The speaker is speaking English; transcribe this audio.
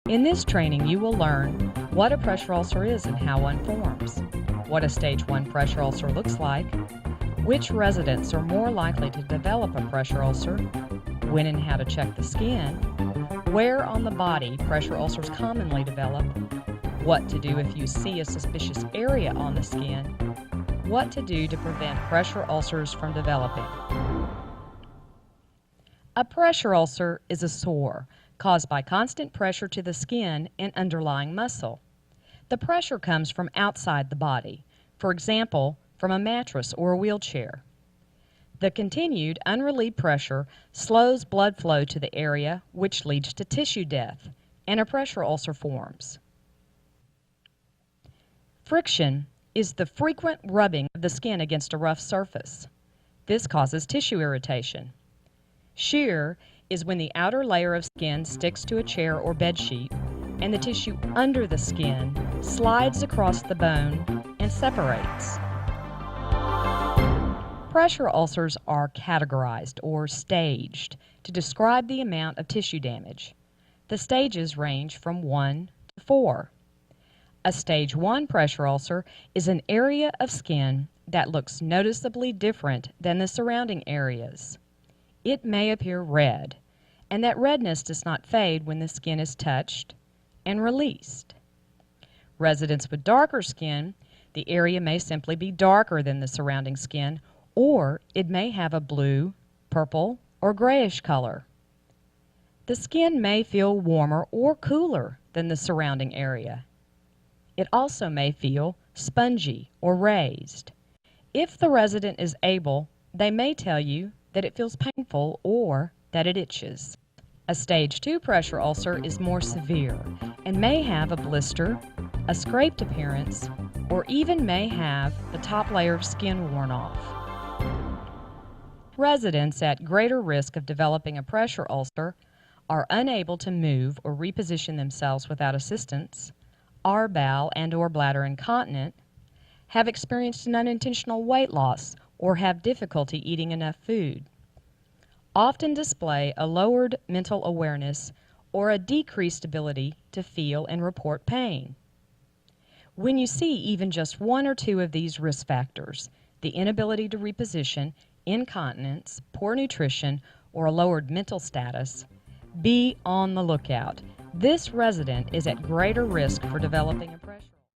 In this training, you will learn what a pressure ulcer is and how one forms, what a stage 1 pressure ulcer looks like, which residents are more likely to develop a pressure ulcer, when and how to check the skin, where on the body pressure ulcers commonly develop, what to do if you see a suspicious area on the skin, what to do to prevent pressure ulcers from developing. A pressure ulcer is a sore caused by constant pressure to the skin and underlying muscle. The pressure comes from outside the body, for example, from a mattress or a wheelchair. The continued unrelieved pressure slows blood flow to the area, which leads to tissue death, and a pressure ulcer forms. Friction is the frequent rubbing of the skin against a rough surface. This causes tissue irritation. Shear is when the outer layer of skin sticks to a chair or bed sheet, and the tissue under the skin slides across the bone and separates. Pressure ulcers are categorized or staged to describe the amount of tissue damage. The stages range from 1 to 4. A stage 1 pressure ulcer is an area of skin that looks noticeably different than the surrounding areas. It may appear red, and that redness does not fade when the skin is touched and released. Residents with darker skin, the area may simply be darker than the surrounding skin, or it may have a blue, purple, or grayish color. The skin may feel warmer or cooler than the surrounding area. It also may feel spongy or raised. If the resident is able, they may tell you that it feels painful or that it itches. A stage 2 pressure ulcer is more severe and may have a blister, a scraped appearance, or even may have the top layer of skin worn off. Residents at greater risk of developing a pressure ulcer are unable to move or reposition themselves without assistance, are bowel and/or bladder incontinent, have experienced an unintentional weight loss, or have difficulty eating enough food. Often display a lowered mental awareness or a decreased ability to feel and report pain. When you see even just 1 or 2 of these risk factors, the inability to reposition, incontinence, poor nutrition, or a lowered mental status, be on the lookout. This resident is at greater risk for developing a pressure